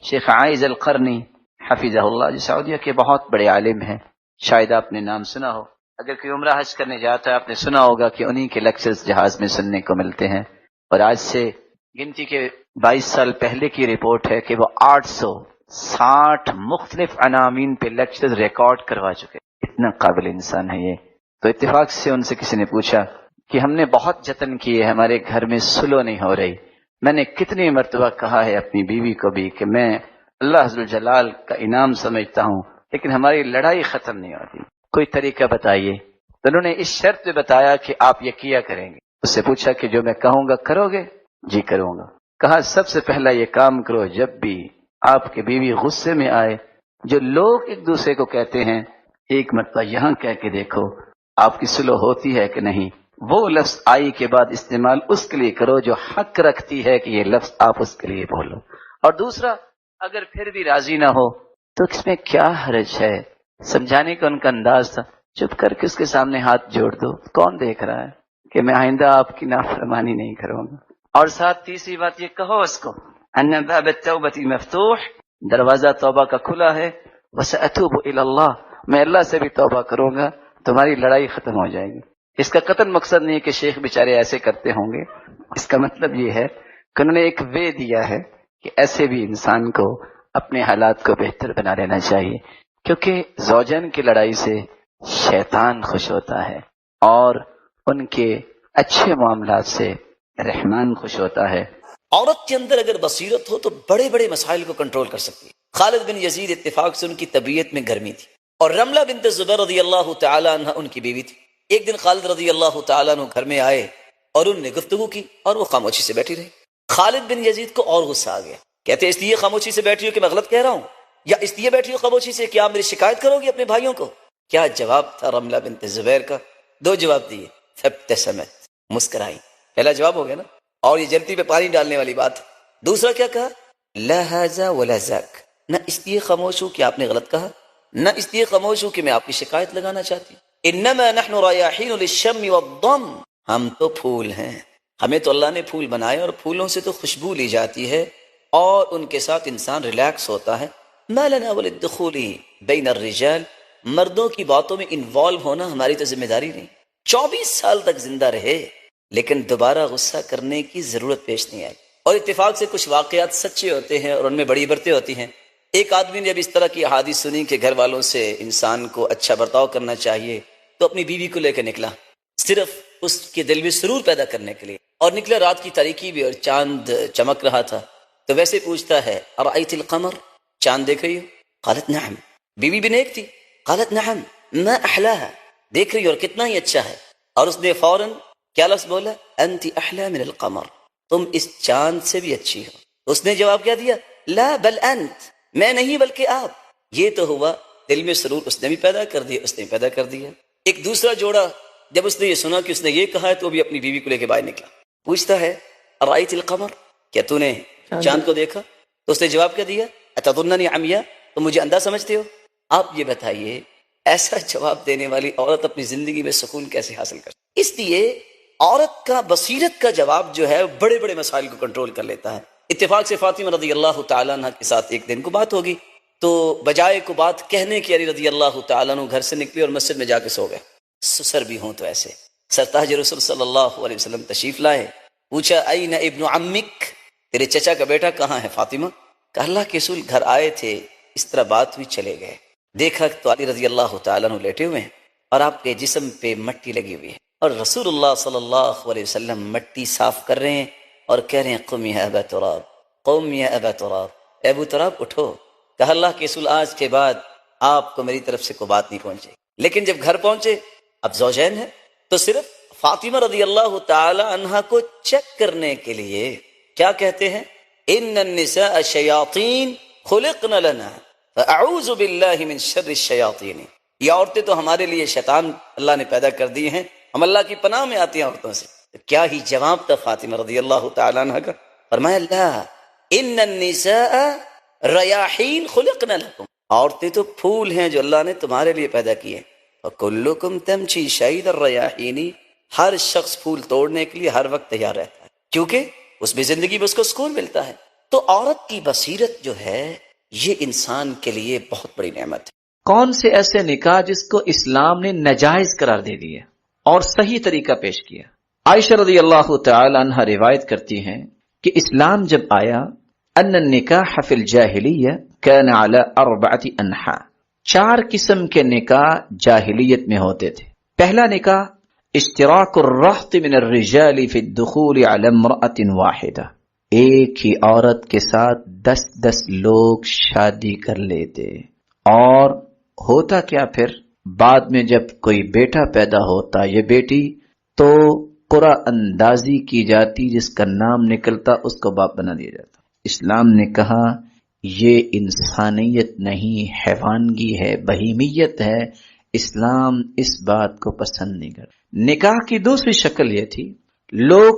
شیخ عائز القرنی حفظہ اللہ جو سعودیہ کے بہت بڑے عالم ہیں، شاید آپ نے نام سنا ہو، اگر کوئی عمرہ حج کرنے جاتا ہے آپ نے سنا ہوگا کہ انہی کے لیکچرز جہاز میں سننے کو ملتے ہیں، اور آج سے گنتی کے 22 سال پہلے کی رپورٹ ہے کہ وہ 860 مختلف عناوین پہ لیکچرز ریکارڈ کروا چکے، اتنا قابل انسان ہے یہ۔ تو اتفاق سے ان سے کسی نے پوچھا کہ ہم نے بہت جتن کیے، ہمارے گھر میں سلو نہیں ہو رہی، میں نے کتنی مرتبہ کہا ہے اپنی بیوی کو بھی کہ میں اللہ عز وجل کا انعام سمجھتا ہوں، لیکن ہماری لڑائی ختم نہیں ہوتی، کوئی طریقہ بتائیے۔ تو انہوں نے اس شرط پہ بتایا کہ آپ یہ کیا کریں گے۔ اس سے پوچھا کہ جو میں کہوں گا کرو گے؟ جی کروں گا۔ کہا سب سے پہلا یہ کام کرو، جب بھی آپ کی بیوی غصے میں آئے، جو لوگ ایک دوسرے کو کہتے ہیں ایک مرتبہ یہاں کہہ کے دیکھو آپ کی سلو ہوتی ہے کہ نہیں، وہ لفظ آئی کے بعد استعمال اس کے لیے کرو جو حق رکھتی ہے کہ یہ لفظ آپ اس کے لیے بولو۔ اور دوسرا، اگر پھر بھی راضی نہ ہو تو اس میں کیا حرج ہے، سمجھانے کا ان کا انداز تھا، چپ کر کے اس کے سامنے ہاتھ جوڑ دو، کون دیکھ رہا ہے کہ میں آئندہ آپ کی نافرمانی نہیں کروں گا۔ اور ساتھ تیسری بات یہ کہو اس کو ان باب التوبۃ مفتوح، دروازہ توبہ کا کھلا ہے، وسأتوب الی اللہ، میں اللہ سے بھی توبہ کروں گا، تمہاری لڑائی ختم ہو جائے گی۔ اس کا قطعاً مقصد نہیں ہے کہ شیخ بیچارے ایسے کرتے ہوں گے، اس کا مطلب یہ ہے کہ انہوں نے ایک وے دیا ہے کہ ایسے بھی انسان کو اپنے حالات کو بہتر بنا لینا چاہیے، کیونکہ زوجین کی لڑائی سے شیطان خوش ہوتا ہے اور ان کے اچھے معاملات سے رحمان خوش ہوتا ہے۔ عورت کے اندر اگر بصیرت ہو تو بڑے بڑے مسائل کو کنٹرول کر سکتی ہے۔ خالد بن یزید اتفاق سے ان کی طبیعت میں گرمی تھی، اور رملہ بنت زبیر رضی اللہ تعالی عنہ ان کی بیوی تھی۔ ایک دن خالد رضی اللہ تعالیٰ عنہ گھر میں آئے اور ان نے گفتگو کی اور وہ خاموشی سے بیٹھی رہی۔ خالد بن یزید کو اور غصہ آ گیا، کہتے اس لیے خاموشی سے بیٹھی ہو کہ میں غلط کہہ رہا ہوں، یا اس لیے بیٹھی ہو خاموشی سے کہ آپ میری شکایت کرو گی اپنے بھائیوں کو؟ کیا جواب تھا رملہ بنت زبیر کا؟ دو جواب دیے، فابتسمت، مسکرائی، پہلا جواب ہو گیا نا، اور یہ جلتی پہ پانی ڈالنے والی بات۔ دوسرا کیا کہا؟ لا ھذا ولا ذاک، نہ اس لیے خاموش ہوں کہ آپ نے غلط کہا، نہ اس لیے خاموش ہوں کہ میں آپ کی شکایت لگانا چاہتی ہوں، انما نحن ریاحین للشم والضم، ہم تو پھول ہیں، ہمیں تو اللہ نے پھول بنائے اور پھولوں سے تو خوشبو لی جاتی ہے اور ان کے ساتھ انسان ریلیکس ہوتا ہے۔ ما لنا وللدخول بین الرجال، مردوں کی باتوں میں انوالو ہونا ہماری تو ذمہ داری نہیں۔ 24 سال تک زندہ رہے لیکن دوبارہ غصہ کرنے کی ضرورت پیش نہیں آئی، اور اتفاق سے کچھ واقعات سچے ہوتے ہیں اور ان میں بڑی عبرتیں ہوتی ہیں۔ ایک آدمی نے جب اس طرح کی احادیث سنی کہ گھر والوں سے انسان کو اچھا برتاؤ کرنا چاہیے تو اپنی بیوی کو لے کے نکلا، صرف اس کے دل میں سرور پیدا کرنے کے لیے، اور نکلا رات کی تاریکی بھی اور چاند چمک رہا تھا، تو ویسے پوچھتا ہے ارأیت القمر، چاند دیکھ رہی ہو؟ قالت نعم، بیوی بھی نیک تھی، قالت نعم ما احلاها، دیکھ رہی ہو اور کتنا ہی اچھا ہے، اور اس نے فوراً کیا لفظ بولا؟ انت احلا من القمر، تم اس چاند سے بھی اچھی ہو۔ اس نے جواب کیا دیا؟ لا بل انت، میں نہیں بلکہ آپ۔ یہ تو ہوا دل میں سرور اس نے بھی پیدا کر دیا، اس نے پیدا کر دیا۔ ایک دوسرا جوڑا جب اس نے یہ سنا کہ اس نے یہ کہا ہے تو وہ بھی اپنی بیوی کو لے کے باہر نکلا، پوچھتا ہے ارأیت القمر، کیا تو نے چاند کو دیکھا؟ تو اس نے جواب کیا دیا؟ اتظننی عمیا، تم مجھے اندھا سمجھتے ہو؟ آپ یہ بتائیے ایسا جواب دینے والی عورت اپنی زندگی میں سکون کیسے حاصل کر؟ اس لیے عورت کا بصیرت کا جواب جو ہے بڑے بڑے مسائل کو کنٹرول کر لیتا ہے۔ اتفاق سے فاطمہ رضی اللہ تعالیٰ عنہ کے ساتھ ایک دن کو بات ہوگی، تو بجائے کو بات کہنے کی علی رضی اللہ تعالیٰ عنہ گھر سے نکلی اور مسجد میں جا کے سو گئے۔ سسر بھی ہوں تو ایسے سرتاج رسول صلی اللہ علیہ وسلم تشریف لائے، پوچھا این ابن عمک، تیرے چچا کا بیٹا کہاں ہے فاطمہ؟ کہ اللہ کے رسول گھر آئے تھے، اس طرح بات ہوئی چلے گئے، دیکھا تو علی رضی اللہ تعالیٰ عنہ لیٹے ہوئے ہیں اور آپ کے جسم پہ مٹی لگی ہوئی ہے، اور رسول اللہ صلی اللہ علیہ وسلم مٹی صاف کر رہے ہیں اور کہہ رہے ہیں قم یا ابا تراب، قم یا ابا تراب، اے ابو تراب اٹھو۔ کہا اللہ کے رسول آج کے بعد آپ کو میری طرف سے کوئی بات نہیں پہنچے۔ لیکن جب گھر پہنچے اب زوجین ہیں تو صرف فاطمہ رضی اللہ تعالی عنہا کو چیک کرنے کے لیے کیا کہتے ہیں؟ ان النساء شیاطین خلقن لنا فاعوذ باللہ من شر الشیاطین، یہ عورتیں تو ہمارے لیے شیطان اللہ نے پیدا کر دی ہیں، ہم اللہ کی پناہ میں آتی ہیں عورتوں سے۔ کیا ہی جواب تھا فاطمہ رضی اللہ تعالی عنہ کا، فرمایا لا ان النساء ریاحین خلقن لکم، عورتیں تو پھول ہیں جو اللہ نے تمہارے لیے پیدا کیے، وکلکم تمشی شید الریاحین، ہر شخص پھول توڑنے کے لیے ہر وقت تیار رہتا ہے، کیونکہ اس میں زندگی میں اس کو سکون ملتا ہے۔ تو عورت کی بصیرت جو ہے یہ انسان کے لیے بہت بڑی نعمت ہے۔ کون سے ایسے نکاح جس کو اسلام نے ناجائز قرار دے دیا اور صحیح طریقہ پیش کیا؟ عائشہ رضی اللہ تعالی عنہ روایت کرتی ہیں کہ اسلام جب آیا ان النکاح فی الجاہلیہ کان علی 4 انحاء، 4 قسم کے نکاح جاہلیت میں ہوتے تھے۔ پہلا نکاح اشتراک الرہط من الرجال فی الدخول علی امرأة واحدہ، ایک ہی عورت کے ساتھ 10 لوگ شادی کر لیتے، اور ہوتا کیا پھر بعد میں جب کوئی بیٹا پیدا ہوتا یا بیٹی تو قرعہ اندازی کی جاتی، جس کا نام نکلتا اس کو باپ بنا دیا جاتا۔ اسلام نے کہا یہ انسانیت نہیں، حیوانگی ہے، بہیمیت ہے، اسلام اس بات کو پسند نہیں کرتا۔ نکاح کی دوسری شکل یہ تھی، لوگ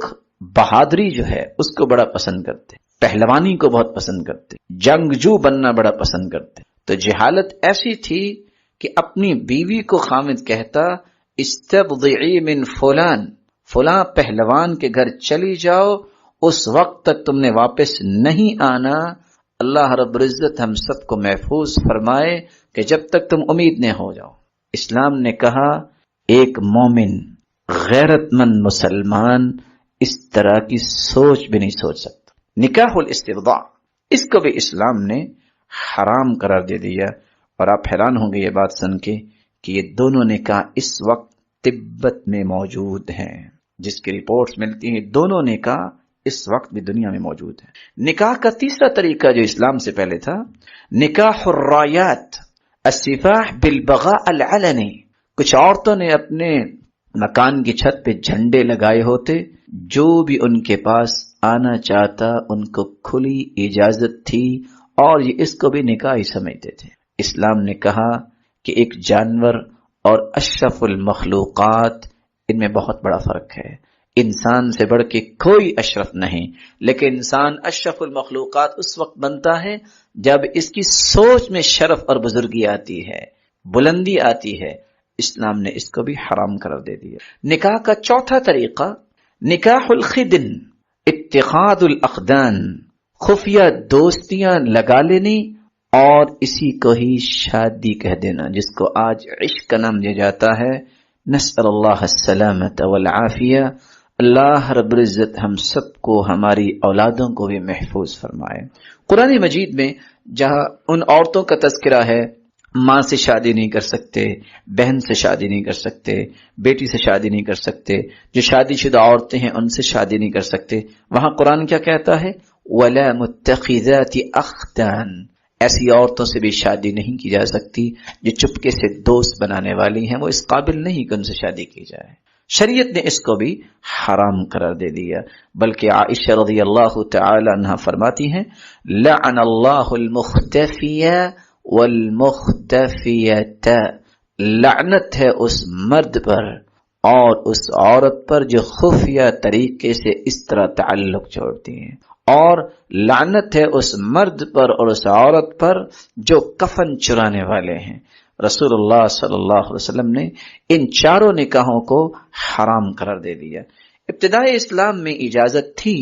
بہادری جو ہے اس کو بڑا پسند کرتے، پہلوانی کو بہت پسند کرتے، جنگجو بننا بڑا پسند کرتے۔ تو جہالت ایسی تھی کہ اپنی بیوی کو خامد کہتا استبضعی من فلاں پہلوان کے گھر چلی جاؤ، اس وقت تک تم نے واپس نہیں آنا، اللہ رب العزت ہم سب کو محفوظ فرمائے کہ جب تک تم امید نہ ہو جاؤ۔ اسلام نے کہا ایک مومن غیرت مند مسلمان اس طرح کی سوچ بھی نہیں سوچ سکتا۔ نکاح الاستبضاع، اس کو بھی اسلام نے حرام قرار دے دیا، اور آپ حیران ہوں گے یہ بات سن کے کہ یہ دونوں نکاح اس وقت تبت میں موجود ہیں، جس کی رپورٹس ملتی ہیں دونوں نکاح اس وقت بھی دنیا میں موجود ہیں۔ نکاح کا تیسرا طریقہ جو اسلام سے پہلے تھا، نکاح الرایات، السفاح بالبغاء العلنی، کچھ عورتوں نے اپنے مکان کی چھت پہ جھنڈے لگائے ہوتے، جو بھی ان کے پاس آنا چاہتا ان کو کھلی اجازت تھی، اور یہ اس کو بھی نکاح ہی سمجھتے تھے۔ اسلام نے کہا کہ ایک جانور اور اشرف المخلوقات، ان میں بہت بڑا فرق ہے۔ انسان سے بڑھ کے کوئی اشرف نہیں، لیکن انسان اشرف المخلوقات اس وقت بنتا ہے جب اس کی سوچ میں شرف اور بزرگی آتی ہے، بلندی آتی ہے۔ اسلام نے اس کو بھی حرام قرار دے دیا۔ نکاح کا چوتھا طریقہ نکاح الخدن، اتخاذ الاخدان، خفیہ دوستیاں لگا لینی اور اسی کو ہی شادی کہہ دینا، جس کو آج عشق کا نام دیا جاتا ہے۔ نسأل اللہ السلامت والعافیہ، اللہ رب العزت ہم سب کو، ہماری اولادوں کو بھی محفوظ فرمائے۔ قرآن مجید میں جہاں ان عورتوں کا تذکرہ ہے ماں سے شادی نہیں کر سکتے، بہن سے شادی نہیں کر سکتے، بیٹی سے شادی نہیں کر سکتے، جو شادی شدہ عورتیں ہیں ان سے شادی نہیں کر سکتے، وہاں قرآن کیا کہتا ہے؟ وَلَا مُتَّخِذَاتِ أَخْدَانٍ، ایسی عورتوں سے بھی شادی نہیں کی جا سکتی جو چپکے سے دوست بنانے والی ہیں، وہ اس قابل نہیں کہ ان سے شادی کی جائے۔ شریعت نے اس کو بھی حرام قرار دے دیا، بلکہ عائشہ رضی اللہ تعالی عنہ فرماتی ہیں لعن اللہ المختفیہ والمختفیۃ، لعنت ہے اس مرد پر اور اس عورت پر جو خفیہ طریقے سے اس طرح تعلق چھوڑتی ہیں، اور لعنت ہے اس مرد پر اور اس عورت پر جو کفن چرانے والے ہیں۔ رسول اللہ صلی اللہ علیہ وسلم نے ان چاروں نکاحوں کو حرام قرار دے دیا۔ ابتدائی اسلام میں اجازت تھی،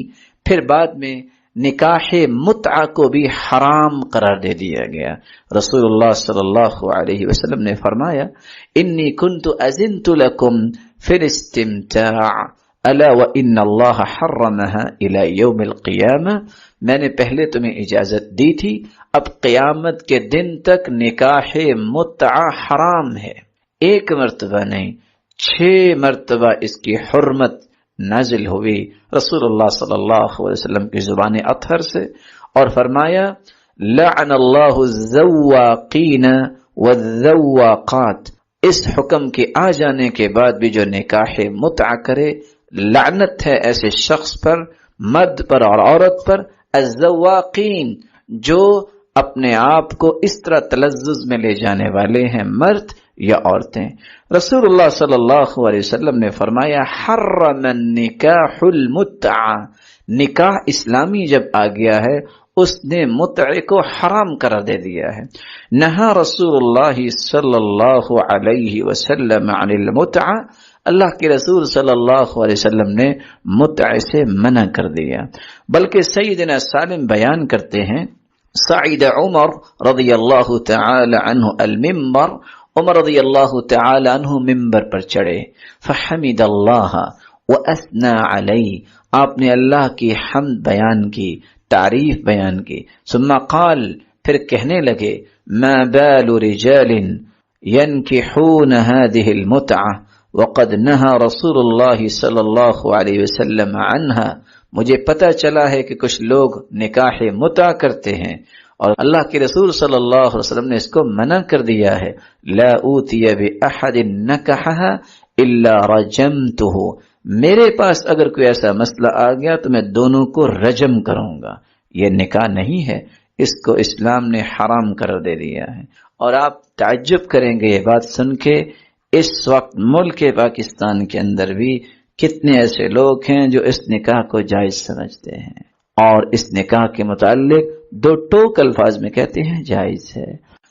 پھر بعد میں نکاح متعہ کو بھی حرام قرار دے دیا گیا۔ رسول اللہ صلی اللہ علیہ وسلم نے فرمایا انی کنت اذنت لکم فی الاستمتاع الا وان اللہ حرمها الى یوم القیامہ، میں نے پہلے تمہیں اجازت دی تھی، اب قیامت کے دن تک نکاح متعہ حرام ہے۔ ایک مرتبہ نہیں، 6 مرتبہ اس کی حرمت نازل ہوئی رسول اللہ صلی اللہ علیہ وسلم کی زبان اطہر سے، اور فرمایا لعن اللہ الزواقین والذواقات، اس حکم کے آ جانے کے بعد بھی جو نکاح متعہ کرے، لعنت ہے ایسے شخص پر، مرد پر اور عورت پر۔ الزواقین، جو اپنے آپ کو اس طرح تلذذ میں لے جانے والے ہیں، مرد یا عورتیں۔ رسول اللہ صلی اللہ علیہ وسلم نے فرمایا حرم النکاح المتعہ، نکاح اسلامی جب آ گیا ہے اس نے متعے کو حرام قرار دے دیا ہے۔ نہا رسول اللہ صلی اللہ علیہ وسلم عن المتعہ، اللہ کے رسول صلی اللہ علیہ وسلم نے متع سے منع کر دیا. بلکہ سیدنا سالم بیان کرتے ہیں صعد عمر رضی اللہ تعالی عنہ المنبر، عمر رضی اللہ تعالی عنہ ممبر پر چڑھے، فحمد اللہ واثنى علیہ، آپ نے اللہ کی حمد بیان کی، تعریف بیان کی. ثم قال، پھر کہنے لگے ما بال رجال ينكحون هذه المتعة وقد نهى رسول الله صلی اللہ علیہ وسلم عنها، مجھے پتہ چلا ہے کہ کچھ لوگ نکاح متع کرتے ہیں اور اللہ کے رسول صلی اللہ علیہ وسلم نے اس کو منع کر دیا ہے. لا اوتی بأحد نکحها الا رجمته، میرے پاس اگر کوئی ایسا مسئلہ آ گیا تو میں دونوں کو رجم کروں گا. یہ نکاح نہیں ہے، اس کو اسلام نے حرام قرار دے دیا ہے. اور آپ تعجب کریں گے یہ بات سن کے، اس وقت ملک پاکستان کے اندر بھی کتنے ایسے لوگ ہیں جو اس نکاح کو جائز سمجھتے ہیں اور اس نکاح کے متعلق دو ٹوک الفاظ میں کہتے ہیں جائز ہے.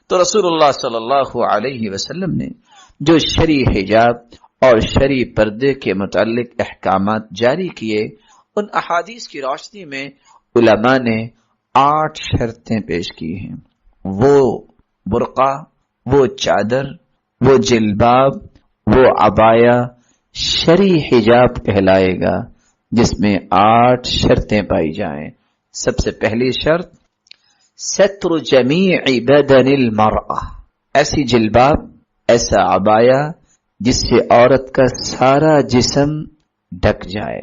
تو رسول اللہ صلی اللہ علیہ وسلم نے جو شرعی حجاب اور شرعی پردے کے متعلق احکامات جاری کیے، ان احادیث کی روشنی میں علماء نے 8 شرطیں پیش کی ہیں. وہ برقع، وہ چادر، وہ جلباب، وہ عبایا شرعی حجاب کہلائے گا جس میں 8 شرطیں پائی جائیں. سب سے پہلی شرط ستر جمیع بدن المرأة، ایسی جلباب، ایسا عبایا جس سے عورت کا سارا جسم ڈھک جائے.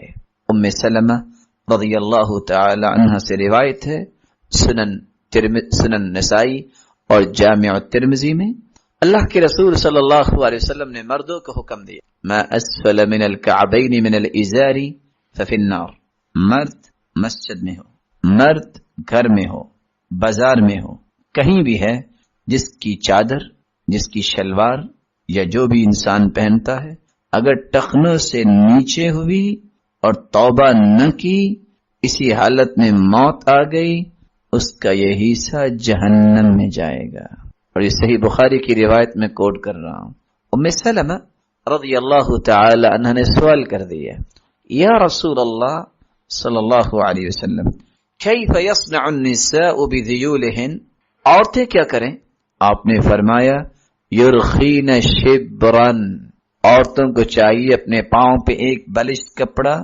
ام سلمہ رضی اللہ تعالی عنہ سے روایت ہے، سنن نسائی اور جامع الترمذی میں، اللہ کے رسول صلی اللہ علیہ وسلم نے مردوں کو حکم دیا ما اسفل من الكعبین من الازار ففی النار، مرد مسجد میں ہو، مرد گھر میں ہو، بازار میں ہو، کہیں بھی ہے، جس کی چادر، جس کی شلوار یا جو بھی انسان پہنتا ہے اگر ٹخنوں سے نیچے ہوئی اور توبہ نہ کی، اسی حالت میں موت آ گئی، اس کا یہ حصہ جہنم میں جائے گا. اور یہ صحیح بخاری کی روایت میں کوٹ کر رہا ہوں. ام سلمہ رضی اللہ تعالی عنہ نے سوال کر دیا، یا رسول اللہ صلی اللہ علیہ وسلم کیف یصنع النساء بذیولہن، عورتیں کیا کریں؟ آپ نے فرمایا یرخین شبرن، عورتوں کو چاہیے اپنے پاؤں پہ ایک بلشت کپڑا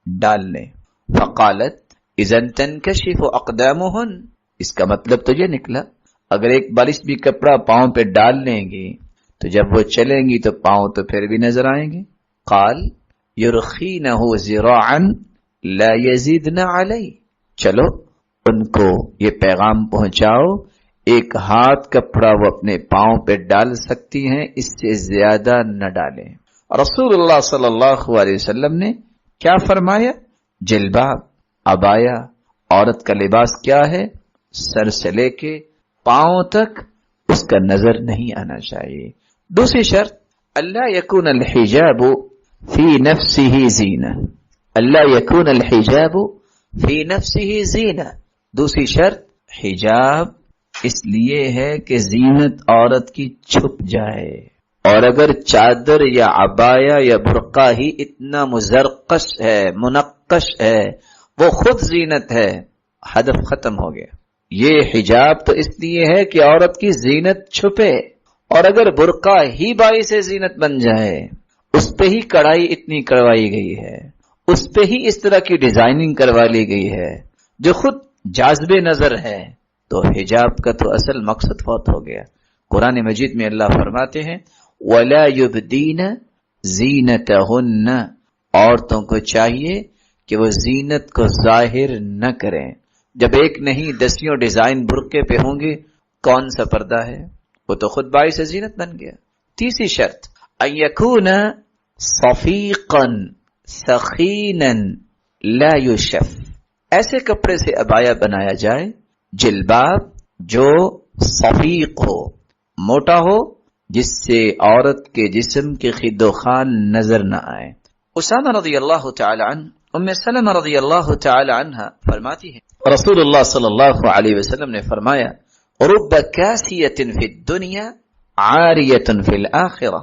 ڈال لیں. فقالت اذن تنکشف اقدامہن، اس کا مطلب تو یہ نکلا اگر ایک بالش بھی کپڑا پاؤں پہ ڈال لیں گی تو جب وہ چلیں گی تو پاؤں تو پھر بھی نظر آئیں گے. قال یرخینہ ذراعا لا یزیدن علی، چلو ان کو یہ پیغام پہنچاؤ، ایک ہاتھ کپڑا وہ اپنے پاؤں پہ ڈال سکتی ہیں، اس سے زیادہ نہ ڈالیں. رسول اللہ صلی اللہ علیہ وسلم نے کیا فرمایا؟ جلباب، عبایا، عورت کا لباس کیا ہے؟ سر سے لے کے پاؤں تک اس کا نظر نہیں آنا چاہیے. دوسری شرط اللہ یکون الحجاب فی نفسہ زینہ، اللہ یکون الحجاب فی نفسہ زینہ. دوسری شرط حجاب اس لیے ہے کہ زینت عورت کی چھپ جائے، اور اگر چادر یا عبایا یا برقع ہی اتنا مزرقش ہے، منقش ہے، وہ خود زینت ہے، ہدف ختم ہو گیا. یہ حجاب تو اس لیے ہے کہ عورت کی زینت چھپے، اور اگر برقع ہی باعث زینت بن جائے، اس پہ ہی کڑھائی اتنی کروائی گئی ہے، اس پہ ہی اس طرح کی ڈیزائننگ کروا لی گئی ہے جو خود جاذب نظر ہے، تو حجاب کا تو اصل مقصد فوت ہو گیا. قرآن مجید میں اللہ فرماتے ہیں وَلَا يُبْدِينَ زِينَتَهُنَّ، عورتوں کو چاہیے کہ وہ زینت کو ظاہر نہ کریں. جب ایک نہیں دسیوں ڈیزائن برقعے پہ ہوں گے، کون سا پردہ ہے؟ وہ تو خود باعث زینت بن گیا. تیسری شرط ان یکون صفیقا ثخینا لا یشف، ایسے کپڑے سے عبایا بنایا جائے، جلباب جو صفیق ہو، موٹا ہو، جس سے عورت کے جسم کے خد و خان نظر نہ آئے. اسامہ رضی اللہ تعالی عنہ، ام سلمہ رضی اللہ تعالی عنہ فرماتی ہے رسول اللہ صلی اللہ علیہ وسلم نے فرمایا رب کاسیۃ فی الدنیا عاریۃ فی الآخرہ،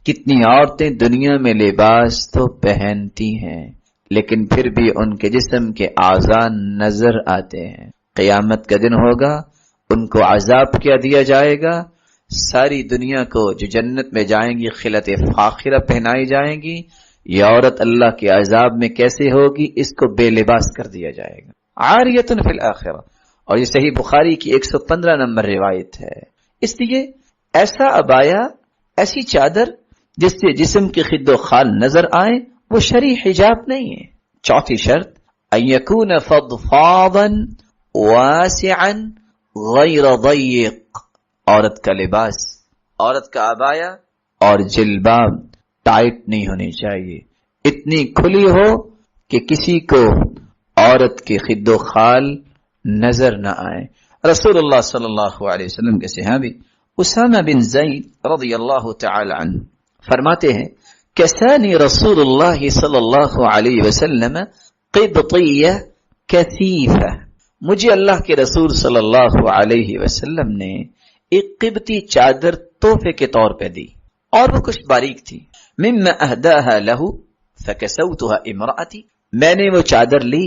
کتنی عورتیں دنیا میں لباس تو پہنتی ہیں لیکن پھر بھی ان کے جسم کے اعضاء نظر آتے ہیں. قیامت کا دن ہوگا، ان کو عذاب کیا دیا جائے گا. ساری دنیا کو جو جنت میں جائیں گی خلعت فاخرہ پہنائی جائیں گی، یہ عورت اللہ کے عذاب میں کیسے ہوگی؟ اس کو بے لباس کر دیا جائے گا. عاریۃ فی الآخرہ، اور یہ صحیح بخاری کی 115 نمبر روایت ہے. اس لیے ایسا عبایا، ایسی چادر جس سے جسم کے خد و خال نظر آئیں، وہ شرعی حجاب نہیں ہے. چوتھی شرط، ان یکون فضفاضا واسعا غیر ضیق. عورت کا لباس، عورت کا عبایا اور جلباب ٹائٹ نہیں ہونی چاہیے، اتنی کھلی ہو کہ کسی کو عورت کے خد و خال نظر نہ آئے. رسول اللہ صلی اللہ علیہ وسلم کے صحابی اسامہ بن زید رضی اللہ تعالی عنہ فرماتے ہیں، کسانی رسول اللہ صلی اللہ علیہ وسلم قبطیہ کثیفہ. مجھے اللہ کے رسول صلی اللہ علیہ وسلم نے ایک قبطی چادر تحفے کے طور پہ دی، اور وہ کچھ باریک تھی. مما اہداها له فکسوتها امرأتی، میں نے وہ چادر لی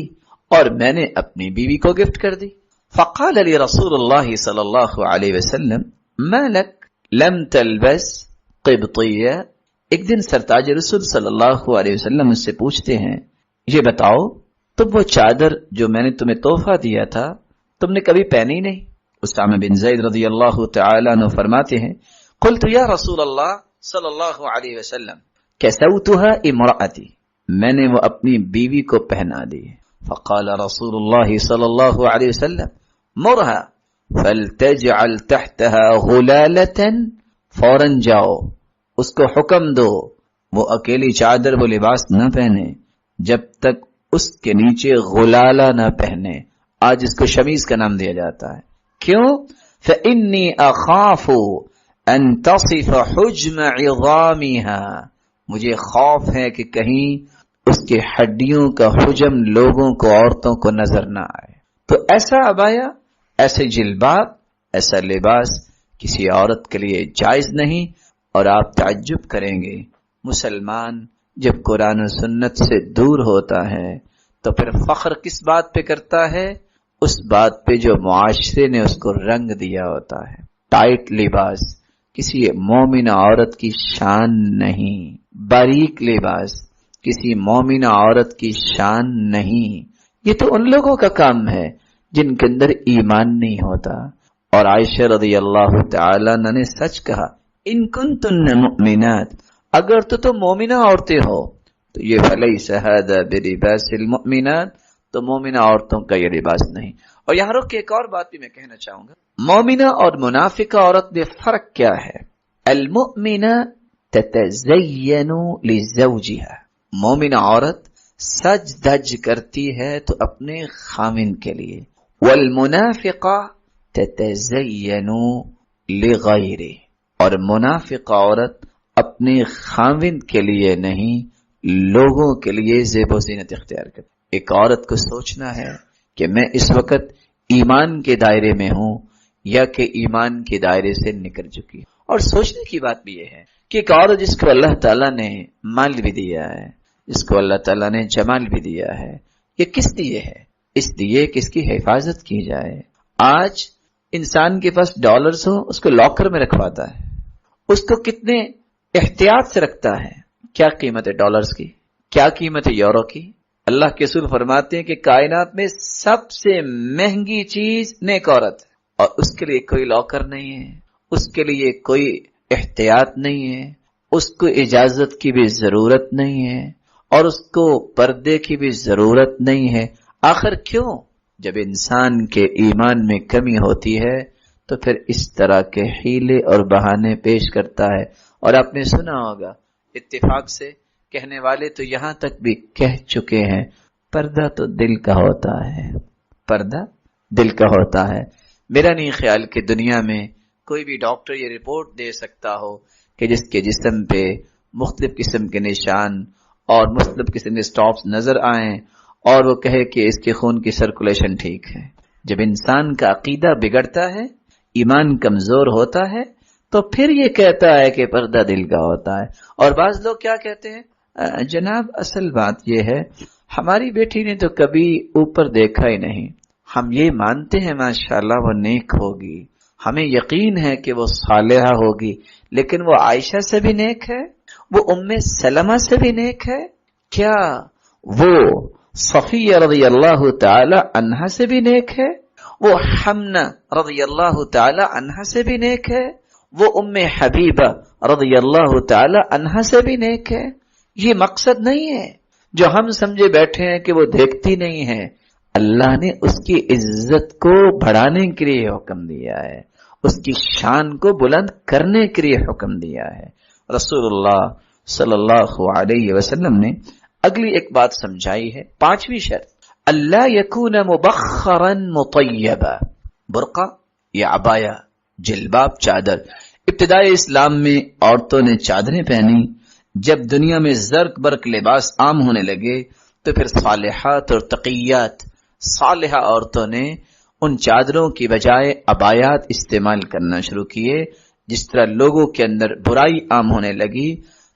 اور میں نے اپنی بیوی کو گفٹ کر دی. فقال لی رسول اللہ صلی اللہ علیہ وسلم ما لک لم تلبس قبطیہ. ایک دن سرتاج رسول صلی اللہ علیہ وسلم اس سے پوچھتے ہیں، یہ بتاؤ تم وہ چادر جو میں نے تمہیں تحفہ دیا تھا تم نے کبھی پہنی نہیں؟ اسامہ بن زید رضی اللہ تعالیٰ عنہ فرماتے ہیں، قلت یا رسول اللہ صلی اللہ علیہ وسلم کسوتها امرأتی، میں نے وہ اپنی بیوی کو پہنا دی. فقال رسول اللہ صلی اللہ علیہ وسلم مرها فلتجعل تحتها غلالة، فوراً جاؤ اس کو حکم دو وہ اکیلی چادر وہ لباس نہ پہنے جب تک اس کے نیچے غلالہ نہ پہنے. آج اس کو شمیز کا نام دیا جاتا ہے. کیوں؟ فإنی اخاف ان تصف حجم عظامها، مجھے خوف ہے کہ کہیں اس کے ہڈیوں کا حجم لوگوں کو، عورتوں کو نظر نہ آئے. تو ایسا عبایا، ایسے جلباب، ایسا لباس کسی عورت کے لیے جائز نہیں. اور آپ تعجب کریں گے، مسلمان جب قرآن و سنت سے دور ہوتا ہے تو پھر فخر کس بات پہ کرتا ہے؟ اس بات پہ جو معاشرے نے اس کو رنگ دیا ہوتا ہے. ٹائٹ لباس کسی مومنہ عورت کی شان نہیں، باریک لباس کسی مومنہ عورت کی شان نہیں. یہ تو ان لوگوں کا کام ہے جن کے اندر ایمان نہیں ہوتا. اور عائشہ رضی اللہ تعالی عنہ نے سچ کہا، ان کنتن مؤمنات، اگر تو مومنہ عورتیں ہو تو یہ فلیس ھذا بلباس المؤمنات، تو مومنہ عورتوں کا یہ لباس نہیں. اور یہاں رک کے ایک اور بات بھی میں کہنا چاہوں گا، مومنہ اور منافقہ عورت میں فرق کیا ہے؟ المؤمنہ تتزین لزوجها، مومنہ عورت سج دج کرتی ہے تو اپنے خاوند کے لیے. والمنافقہ تتزین لغیرہ، اور منافقہ عورت اپنے خاوند کے لیے نہیں لوگوں کے لیے زیب و زینت اختیار کرتی. ایک عورت کو سوچنا ہے کہ میں اس وقت ایمان کے دائرے میں ہوں یا کہ ایمان کے دائرے سے نکل چکی. اور سوچنے کی بات بھی یہ ہے کہ ایک عورت جس کو اللہ تعالیٰ نے مال بھی دیا ہے، جس کو اللہ تعالیٰ نے جمال بھی دیا ہے، یہ کس لیے ہے؟ اس لیے کہ اس کی حفاظت کی جائے. آج انسان کے پاس ڈالرز ہو اس کو لاکر میں رکھواتا ہے، اس کو کتنے احتیاط سے رکھتا ہے. کیا قیمت ہے ڈالرز کی؟ کیا قیمت ہے یورو کی؟ اللہ کے رسول فرماتے ہیں کہ کائنات میں سب سے مہنگی چیز نیک عورت ہے، اور اس کے لیے کوئی لاکر نہیں ہے، اس کے لیے کوئی احتیاط نہیں ہے، اس کو اجازت کی بھی ضرورت نہیں ہے، اور اس کو پردے کی بھی ضرورت نہیں ہے. آخر کیوں؟ جب انسان کے ایمان میں کمی ہوتی ہے تو پھر اس طرح کے حیلے اور بہانے پیش کرتا ہے. اور آپ نے سنا ہوگا، اتفاق سے کہنے والے تو یہاں تک بھی کہہ چکے ہیں، پردہ تو دل کا ہوتا ہے، پردہ دل کا ہوتا ہے. میرا نہیں خیال کہ دنیا میں کوئی بھی ڈاکٹر یہ رپورٹ دے سکتا ہو کہ جس کے جسم پہ مختلف قسم کے نشان اور مختلف قسم کے سٹاپس نظر آئیں اور وہ کہے کہ اس کے خون کی سرکولیشن ٹھیک ہے. جب انسان کا عقیدہ بگڑتا ہے، ایمان کمزور ہوتا ہے، تو پھر یہ کہتا ہے کہ پردہ دل کا ہوتا ہے. اور بعض لوگ کیا کہتے ہیں، جناب اصل بات یہ ہے ہماری بیٹی نے تو کبھی اوپر دیکھا ہی نہیں، ہم یہ مانتے ہیں ماشاءاللہ وہ نیک ہوگی، ہمیں یقین ہے کہ وہ صالحہ ہوگی، لیکن وہ عائشہ سے بھی نیک ہے، وہ ام سلمہ سے بھی نیک ہے، کیا وہ صفیہ رضی اللہ تعالی عنہا سے بھی نیک ہے، وہ حمنہ رضی اللہ تعالی عنہا سے بھی نیک ہے، وہ ام حبیبہ رضی اللہ تعالی عنہا سے بھی نیک ہے؟ یہ مقصد نہیں ہے جو ہم سمجھے بیٹھے ہیں کہ وہ دیکھتی نہیں ہے. اللہ نے اس کی عزت کو بڑھانے کے لیے حکم دیا ہے، اس کی شان کو بلند کرنے کے لیے حکم دیا ہے. رسول اللہ صلی اللہ علیہ وسلم نے اگلی ایک بات سمجھائی ہے، 5ویں شرط، اللہ یکون مبخرا مطیبا. برقع یا عبایا، جلباب، چادر. ابتدائی اسلام میں عورتوں نے چادریں پہنی، جب دنیا میں زرق برق لباس عام ہونے لگے تو پھر صالحات اور تقیات، صالحہ عورتوں نے ان چادروں کی بجائے عبایات استعمال کرنا شروع کیے. جس طرح لوگوں کے اندر برائی عام ہونے لگی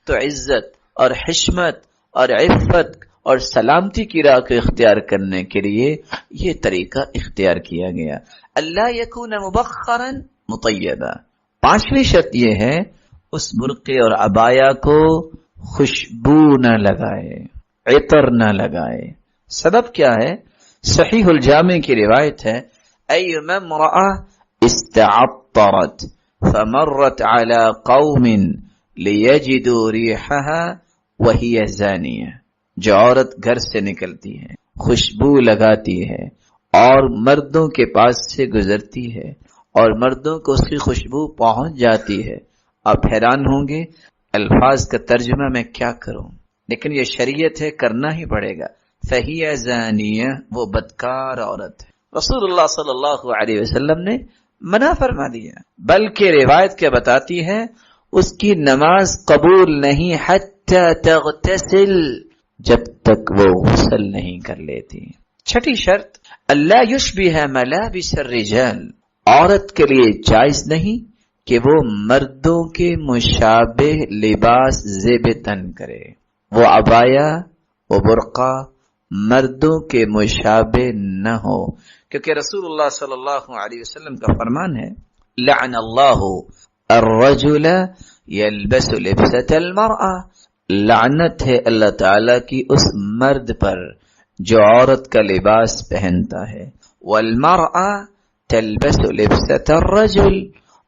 تو عزت اور حشمت اور عفت اور سلامتی کی راہ کو اختیار کرنے کے لیے یہ طریقہ اختیار کیا گیا. اللہ یکون مبخرا مطیبا. 5ویں شرط یہ ہے اس برقع اور عبایا کو خوشبو نہ لگائے، عطر نہ لگائے. سبب کیا ہے؟ صحیح الجامع کی روایت ہے، ایما امرأة استعطرت فمرت على قوم لیجدوا ریحها وہی زانیہ. جو عورت گھر سے نکلتی ہے، خوشبو لگاتی ہے اور مردوں کے پاس سے گزرتی ہے اور مردوں کو اس کی خوشبو پہنچ جاتی ہے. آپ حیران ہوں گے الفاظ کا ترجمہ میں کیا کروں، لیکن یہ شریعت ہے، کرنا ہی پڑے گا. فہی زانیہ، وہ بدکار عورت ہے. رسول اللہ صلی اللہ علیہ وسلم نے منع فرما دیا، بلکہ روایت کیا بتاتی ہے اس کی نماز قبول نہیں حتی تغتسل، جب تک وہ غسل نہیں کر لیتی. 6ٹھی شرط، اللہ یشبہ ملابس الرجال. عورت کے لیے جائز نہیں کہ وہ مردوں کے مشابہ لباس زیب تن کرے. وہ عبایا، وہ برقع مردوں کے مشابہ نہ ہو، کیونکہ رسول اللہ صلی اللہ علیہ وسلم کا فرمان ہے، لعن اللہ الرجل یلبس لبسة المرأة. لعنت ہے اللہ تعالی کی اس مرد پر جو عورت کا لباس پہنتا ہے. والمرأة تلبس لبسة الرجل،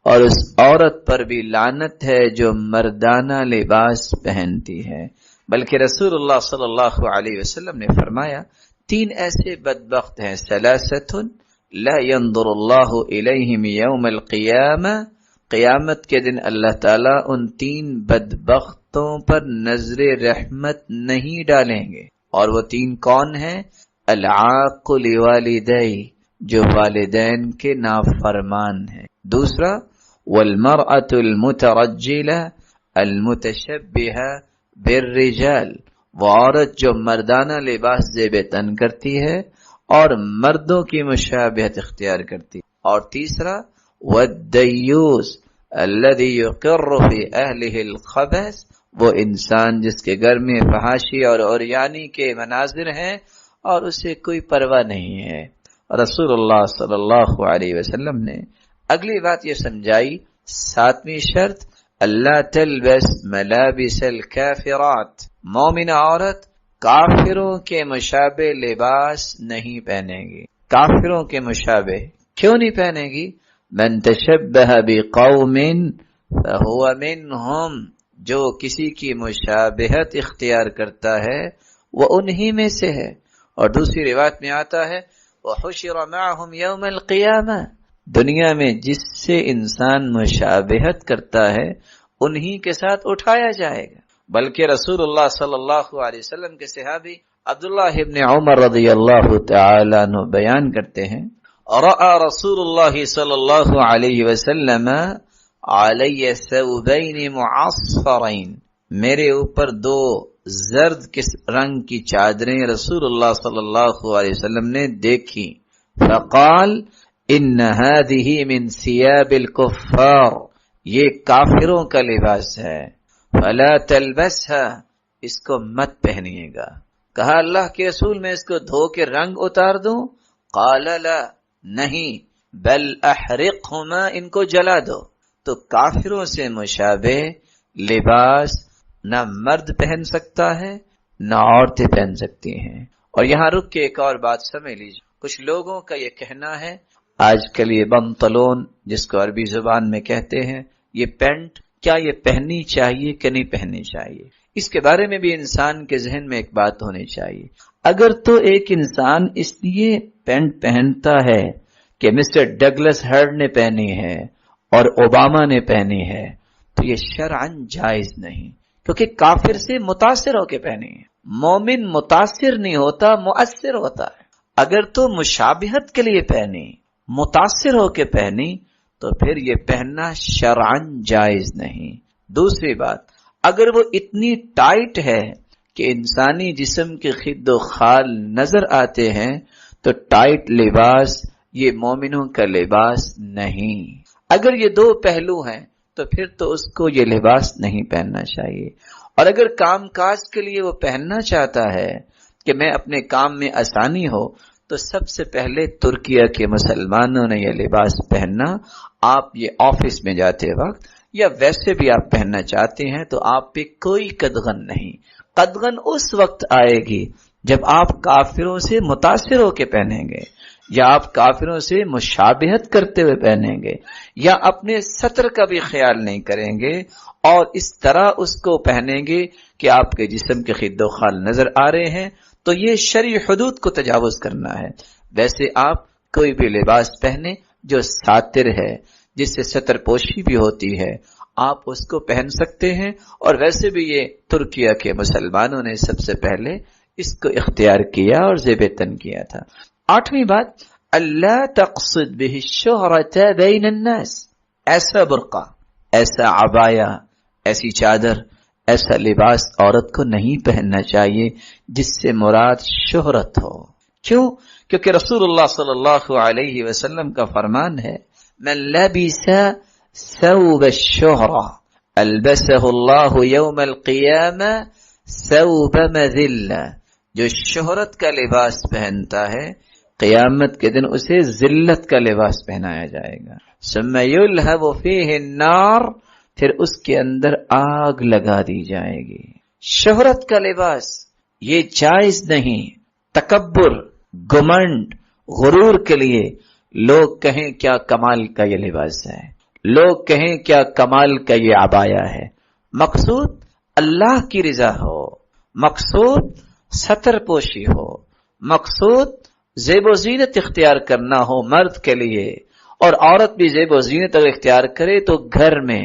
اور اس عورت پر بھی لعنت ہے جو مردانہ لباس پہنتی ہے. بلکہ رسول اللہ صلی اللہ علیہ وسلم نے فرمایا 3 ایسے بدبخت ہیں، ثلاثۃ لا ينظر اللہ الیہم یوم القیامہ. قیامت کے دن اللہ تعالیٰ ان 3 بدبختوں پر نظر رحمت نہیں ڈالیں گے. اور وہ 3 کون ہیں؟ العاق لوالدی، جو والدین کے نافرمان ہیں. دوسرا والمرأة المترجلة المتشبہہ بالرجال، وہ عورت جو مردانہ لباس زیب تن کرتی ہے اور مردوں کی مشابہت اختیار کرتی. اور تیسرا والدیوس الذی یقر فی اہلہ الخبث، وہ انسان جس کے گھر میں فحاشی اور عریانی کے مناظر ہیں اور اسے کوئی پرواہ نہیں ہے. رسول اللہ صلی اللہ علیہ وسلم نے اگلی بات یہ سمجھائی، 7ویں شرط، اللہ تلبس ملابس الکافرات. مومن عورت کافروں کے مشابہ لباس نہیں پہنے گی. کافروں کے مشابہ کیوں نہیں پہنے گی؟ من تشبہ بقوم فہو منہم، جو کسی کی مشابہت اختیار کرتا ہے وہ انہی میں سے ہے. اور دوسری روایت میں آتا ہے وحشر معہم یوم القیامہ، دنیا میں جس سے انسان مشابہت کرتا ہے انہی کے ساتھ اٹھایا جائے گا. بلکہ رسول اللہ صلی اللہ علیہ وسلم کے صحابی عبداللہ ابن عمر رضی اللہ تعالیٰ عنہ بیان کرتے ہیں، رأى رسول اللہ صلی اللہ علیہ وسلم علی ثوبین معصفرین، میرے اوپر 2 زرد رنگ کی چادریں رسول اللہ صلی اللہ علیہ وسلم نے دیکھی. فقال ان هذه من ثياب الكفار، یہ کافروں کا لباس ہے، فلا تلبسها، اس کو مت پہنیے گا۔ کہا اللہ کے رسول میں اس کو دھو کے رنگ اتار دوں؟ قال لا، نہیں، بل احرقهما، ان کو جلا دو۔ تو کافروں سے مشابہ لباس نہ مرد پہن سکتا ہے نہ عورتیں پہن سکتی ہیں۔ اور یہاں رک کے ایک اور بات سمجھ لیجیے، کچھ لوگوں کا یہ کہنا ہے آج کل یہ بنطلون جس کو عربی زبان میں کہتے ہیں، یہ پینٹ کیا یہ پہننی چاہیے کہ نہیں پہننی چاہیے؟ اس کے بارے میں بھی انسان کے ذہن میں ایک بات ہونی چاہیے۔ اگر تو ایک انسان اس لیے پینٹ پہنتا ہے کہ مسٹر ڈگلس ہرڈ نے پہنی ہے اور اوباما نے پہنی ہے تو یہ شرعاً جائز نہیں، کیونکہ کافر سے متاثر ہو کے پہنی ہے۔ مومن متاثر نہیں ہوتا، مؤثر ہوتا ہے۔ اگر تو مشابہت کے لیے پہنی، متاثر ہو کے پہنی، تو پھر یہ پہننا شرعاً جائز نہیں۔ دوسری بات، اگر وہ اتنی ٹائٹ ہے کہ انسانی جسم کے خد و خال نظر آتے ہیں تو ٹائٹ لباس یہ مومنوں کا لباس نہیں۔ اگر یہ دو پہلو ہیں تو پھر تو اس کو یہ لباس نہیں پہننا چاہیے۔ اور اگر کام کاج کے لیے وہ پہننا چاہتا ہے کہ میں اپنے کام میں آسانی ہو، تو سب سے پہلے ترکیہ کے مسلمانوں نے یہ لباس پہننا۔ آپ یہ آفس میں جاتے وقت یا ویسے بھی آپ پہننا چاہتے ہیں تو آپ پہ کوئی قدغن نہیں۔ قدغن اس وقت آئے گی جب آپ کافروں سے متاثر ہو کے پہنیں گے، یا آپ کافروں سے مشابہت کرتے ہوئے پہنیں گے، یا اپنے سطر کا بھی خیال نہیں کریں گے اور اس طرح اس کو پہنیں گے کہ آپ کے جسم کے خد و خال نظر آ رہے ہیں، تو یہ شرعی حدود کو تجاوز کرنا ہے۔ ویسے آپ کوئی بھی لباس پہنے جو ساتر ہے، جس سے ستر پوشی بھی ہوتی ہے، آپ اس کو پہن سکتے ہیں۔ اور ویسے بھی یہ ترکیہ کے مسلمانوں نے سب سے پہلے اس کو اختیار کیا اور زیب تن کیا تھا۔ آٹھویں بات، اللہ تقصد به الشہرۃ بین الناس، ایسا برقع، ایسا عبایا، ایسی چادر، ایسا لباس عورت کو نہیں پہننا چاہیے جس سے مراد شہرت ہو۔ کیوں؟ کیونکہ رسول اللہ صلی اللہ علیہ وسلم کا فرمان ہے، من لبس ثوب الشہرہ البسہ اللہ یوم القیامہ ثوب مذلہ، جو شہرت کا لباس پہنتا ہے قیامت کے دن اسے ذلت کا لباس پہنایا جائے گا۔ ثم یلہب فیہ النار، پھر اس کے اندر آگ لگا دی جائے گی۔ شہرت کا لباس یہ جائز نہیں۔ تکبر، گمنڈ، غرور کے لیے لوگ کہیں کیا کمال کا یہ لباس ہے، لوگ کہیں کیا کمال کا یہ عبایا ہے۔ مقصود اللہ کی رضا ہو، مقصود ستر پوشی ہو، مقصود زیب و زینت اختیار کرنا ہو مرد کے لیے، اور عورت بھی زیب و زینت اگر اختیار کرے تو گھر میں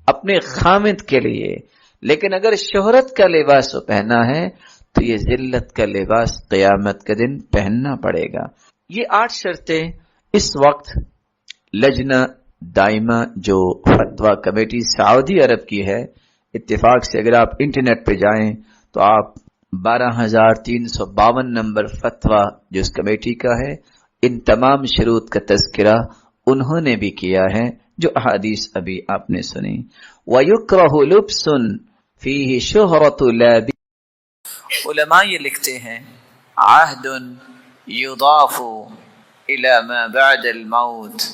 اپنے خامد کے لیے۔ لیکن اگر شہرت کا لباس پہنا ہے تو یہ ذلت کا لباس قیامت کے دن پہننا پڑے گا۔ یہ 8 شرطیں اس وقت لجنہ دائمہ جو فتویٰ کمیٹی سعودی عرب کی ہے، اتفاق سے اگر آپ انٹرنیٹ پہ جائیں تو آپ 12,352 نمبر فتویٰ جو اس کمیٹی کا ہے، ان تمام شروط کا تذکرہ انہوں نے بھی کیا ہے جو احادیث ابھی آپ نے سنی۔ وَيُكْرَهُ لُبْسٌ فِيهِ شُهْرَةُ لَابِسٍ، علماء یہ لکھتے ہیں عہد یضاف الی ما بعد الموت،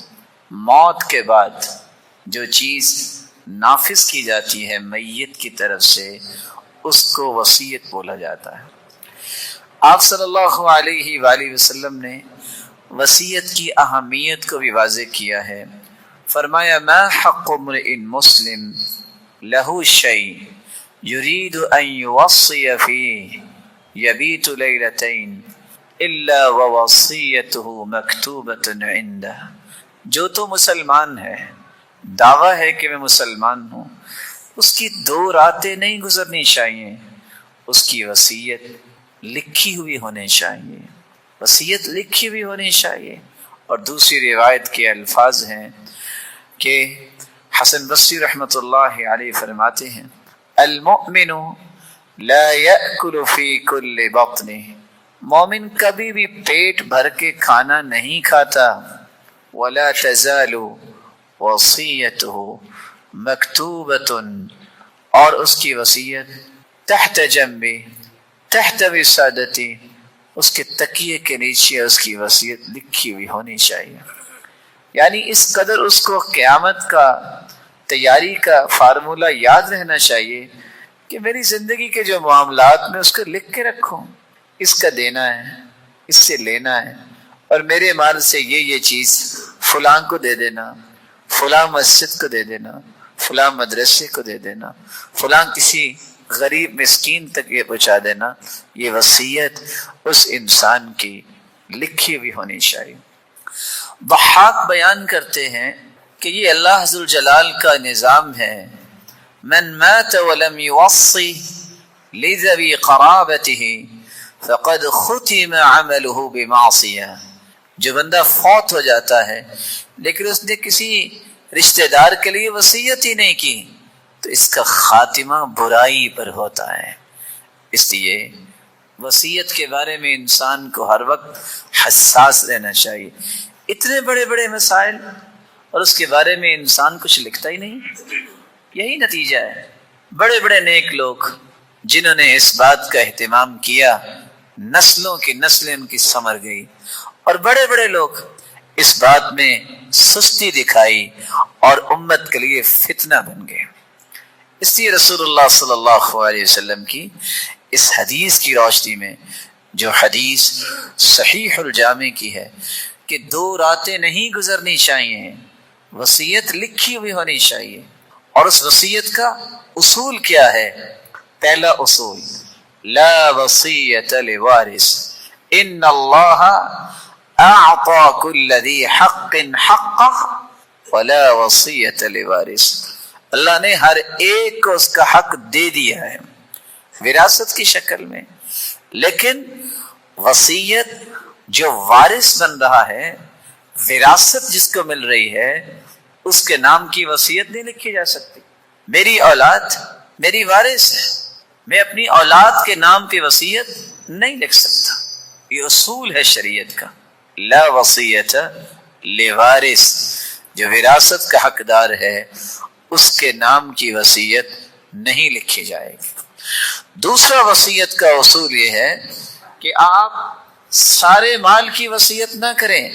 موت کے بعد جو چیز نافذ کی جاتی ہے میت کی طرف سے اس کو وصیت بولا جاتا ہے۔ آپ صلی اللہ علیہ وآلہ وسلم نے وصیت کی اہمیت کو بھی واضح کیا ہے۔ فرمایا ما حق امرئ مسلم لہ شیء یرید ان یوصی فیہ یبیت لیلتین الا ووصیتہ مکتوبۃ عندہ، جو تو مسلمان ہے، دعویٰ ہے کہ میں مسلمان ہوں، اس کی 2 راتیں نہیں گزرنی چاہیے، اس کی وصیت لکھی ہوئی ہونی چاہیے، وصیت لکھی ہوئی ہونی چاہیے۔ اور دوسری روایت کے الفاظ ہیں کہ حسن بصری رحمۃ اللہ علیہ فرماتے ہیں المؤمن لا یأکل فی کل بطن، مومن کبھی بھی پیٹ بھر کے کھانا نہیں کھاتا، ولا تزال وصیتہ مکتوبۃ، اور اس کی وصیت تحت جنبی، تحت وسادتی، اس کے تکیے کے نیچے اس کی وصیت لکھی ہوئی ہونی چاہیے. یعنی اس قدر اس کو قیامت کا تیاری کا فارمولہ یاد رہنا چاہیے کہ میری زندگی کے جو معاملات میں اس کو لکھ کے رکھوں، اس کا دینا ہے، اس سے لینا ہے، اور میرے مال سے یہ چیز فلاں کو دے دینا، فلاں مسجد کو دے دینا، فلاں مدرسے کو دے دینا، فلاں کسی غریب مسکین تک یہ پہنچا دینا. یہ وصیت اس انسان کی لکھی ہوئی ہونی چاہیے. ضحاک بیان کرتے ہیں کہ یہ اللہ ذوالجلال کا نظام ہے. من مات ولم يوصي لذوي قرابته فقد ختم عمله بمعصیہ. جو بندہ فوت ہو جاتا ہے لیکن اس نے کسی رشتہ دار کے لیے وصیت ہی نہیں کی تو اس کا خاتمہ برائی پر ہوتا ہے. اس لیے وصیت کے بارے میں انسان کو ہر وقت حساس رہنا چاہیے. اتنے بڑے بڑے مسائل اور اس کے بارے میں انسان کچھ لکھتا ہی نہیں. یہی نتیجہ ہے. بڑے بڑے نیک لوگ جنہوں نے اس بات کا اہتمام کیا، نسلوں کی نسلیں ان کی سمر گئی، اور بڑے بڑے لوگ اس بات میں سستی دکھائی اور امت کے لیے فتنہ بن گئے. اس لیے رسول اللہ صلی اللہ علیہ وسلم کی اس حدیث کی روشنی میں، جو حدیث صحیح الجامع کی ہے کہ 2 راتیں نہیں گزرنی چاہیے، وصیت لکھی ہوئی ہونی چاہیے. اور اس وصیت کا اصول کیا ہے؟ پہلا اصول لا وصیت لوارث، ان اللہ اعطى كل ذی حق حقه ولا وصیت لوارث. اللہ نے ہر ایک کو اس کا حق دے دیا ہے وراثت کی شکل میں، لیکن وصیت جو وارث بن رہا ہے، وراثت جس کو مل رہی ہے، اس کے نام کی وصیت نہیں لکھی جا سکتی. میری اولاد میری وارث ہے، میں اپنی اولاد کے نام پہ وصیت نہیں لکھ سکتا. یہ اصول ہے شریعت کا. لا وصیت لوارث، جو وراثت کا حقدار ہے اس کے نام کی وصیت نہیں لکھی جائے گی. دوسرا وصیت کا اصول یہ ہے کہ آپ سارے مال کی وصیت نہ کریں.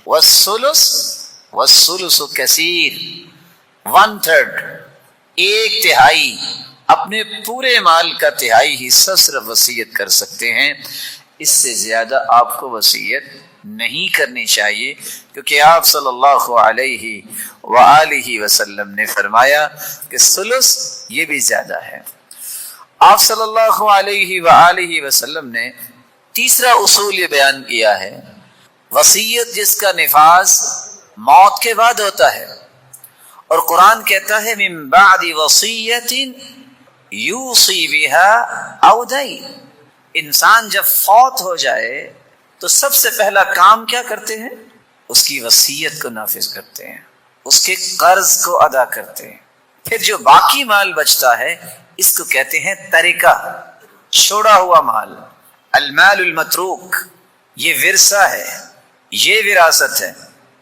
والثلث کثیر، 1/3، 1/3 اپنے پورے مال کا 1/3 حصہ صرف وصیت کر سکتے ہیں. اس سے زیادہ آپ کو وصیت نہیں کرنی چاہیے، کیونکہ آپ صلی اللہ علیہ وآلہ وسلم نے فرمایا کہ ثلث یہ بھی زیادہ ہے. آپ صلی اللہ علیہ وآلہ وسلم نے تیسرا اصول یہ بیان کیا ہے، وصیت جس کا نفاذ موت کے بعد ہوتا ہے. اور قرآن کہتا ہے من بعد وصیت یوصی بها او دین. انسان جب فوت ہو جائے تو سب سے پہلا کام کیا کرتے ہیں؟ اس کی وصیت کو نافذ کرتے ہیں، اس کے قرض کو ادا کرتے ہیں. پھر جو باقی مال بچتا ہے اس کو کہتے ہیں ترکہ، چھوڑا ہوا مال، المال المتروک. یہ ورثہ ہے، یہ وراثت ہے،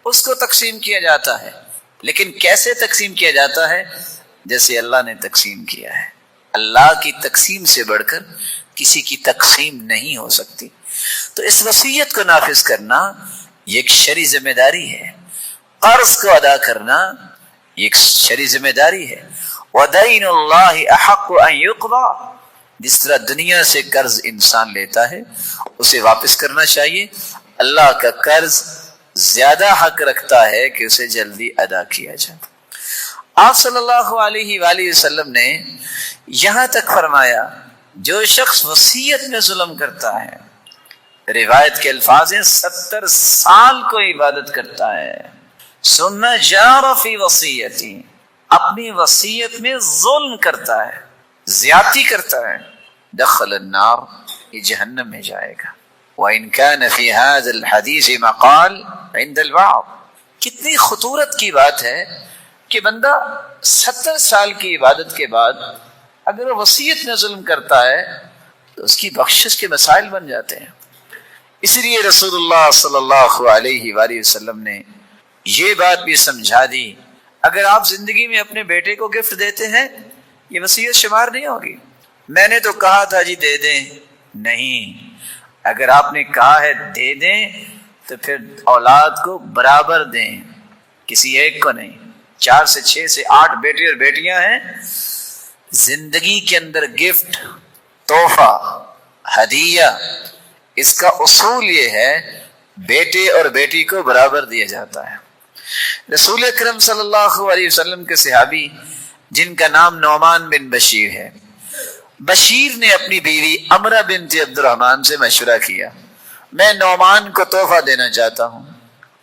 اس کو تقسیم کیا جاتا ہے. لیکن کیسے تقسیم کیا جاتا ہے؟ جیسے اللہ نے تقسیم کیا ہے. اللہ کی تقسیم سے بڑھ کر کسی کی تقسیم نہیں ہو سکتی. تو اس وصیت کو نافذ کرنا یہ ایک شرعی ذمہ داری ہے. قرض کو ادا کرنا یہ ایک شرعی ذمہ داری ہے. وَدَيْنُ اللَّهِ أَحَقُّ أَن يُقْضَى. جس طرح دنیا سے قرض انسان لیتا ہے اسے واپس کرنا چاہیے، اللہ کا قرض زیادہ حق رکھتا ہے کہ اسے جلدی ادا کیا جائے. آپ صلی اللہ علیہ وآلہ وسلم نے یہاں تک فرمایا جو شخص وصیت میں ظلم کرتا ہے، روایت کے الفاظ ہیں 70 سال کو عبادت کرتا ہے، ثم جار فی وصیتی، اپنی وصیت میں ظلم کرتا ہے، زیادتی کرتا ہے، دخل النار، یہ جہنم میں جائے گا. وَإِن كَانَ فِي هَذَا الْحَدِيثِ مَقَالٌ عِنْدَ الْبَعْضِ. کتنی خطورت کی بات ہے کہ بندہ 70 سال کی عبادت کے بعد اگر وہ وصیت میں ظلم کرتا ہے تو اس کی بخشش کے مسائل بن جاتے ہیں. اس لیے رسول اللہ صلی اللہ علیہ وآلہ وسلم نے یہ بات بھی سمجھا دی اگر آپ زندگی میں اپنے بیٹے کو گفٹ دیتے ہیں یہ وصیت شمار نہیں ہوگی. میں نے تو کہا تھا جی دے دیں، نہیں، اگر آپ نے کہا ہے دے دیں تو پھر اولاد کو برابر دیں، کسی ایک کو نہیں. 4 سے 6 سے 8 بیٹے اور بیٹیاں ہیں، زندگی کے اندر گفٹ، تحفہ، ہدیہ، اس کا اصول یہ ہے بیٹے اور بیٹی کو برابر دیا جاتا ہے. رسول اکرم صلی اللہ علیہ وسلم کے صحابی جن کا نام نعمان بن بشیر ہے، بشیر نے اپنی بیوی امرہ بنت عبد الرحمن سے مشورہ کیا، میں نعمان کو تحفہ دینا چاہتا ہوں،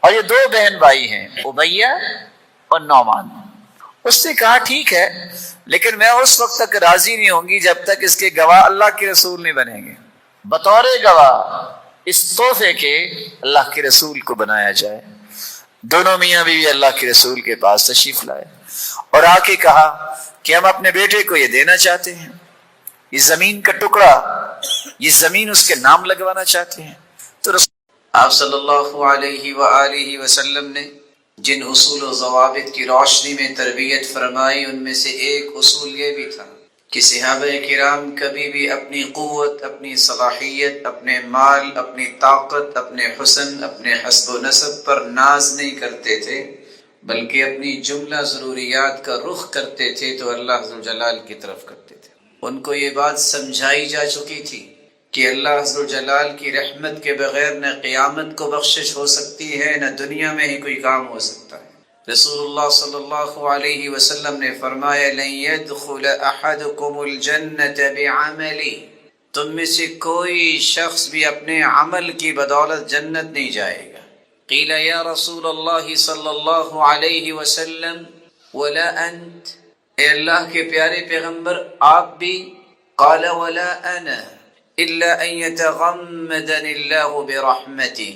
اور یہ 2 بہن بھائی ہیں، امیہ اور نعمان. اس نے کہا ٹھیک ہے، لیکن میں اس وقت تک راضی نہیں ہوں گی جب تک اس کے گواہ اللہ کے رسول نہیں بنیں گے. بطور گواہ اس تحفے کے اللہ کے رسول کو بنایا جائے. دونوں میاں بیوی اللہ کے رسول کے پاس تشریف لائے اور آ کے کہا کہ ہم اپنے بیٹے کو یہ دینا چاہتے ہیں، یہ زمین کا ٹکڑا، یہ زمین اس کے نام لگوانا چاہتے ہیں. تو آپ صلی اللہ علیہ وآلہ وسلم نے جن اصول و ضوابط کی روشنی میں تربیت فرمائی ان میں سے ایک اصول یہ بھی تھا کہ صحابہ کرام کبھی بھی اپنی قوت، اپنی صلاحیت، اپنے مال، اپنی طاقت، اپنے حسن، اپنے حسب و نسب پر ناز نہیں کرتے تھے، بلکہ اپنی جملہ ضروریات کا رخ کرتے تھے تو اللہ ذوالجلال کی طرف کرتے تھے. ان کو یہ بات سمجھائی جا چکی تھی کہ اللہ ذوالجلال کی رحمت کے بغیر نہ قیامت کو بخشش ہو سکتی ہے، نہ دنیا میں ہی کوئی کام ہو سکتا ہے. رسول اللہ صلی اللہ علیہ وسلم نے فرمایا لن يدخل احدكم الجنة بعمله، تم میں سے کوئی شخص بھی اپنے عمل کی بدولت جنت نہیں جائے گا. قیل یا رسول اللہ صلی اللہ علیہ وسلم ولا انت، اے اللہ کے پیارے پیغمبر آپ بھی؟ قال ولا انا الا ان يتغمدني الله برحمته،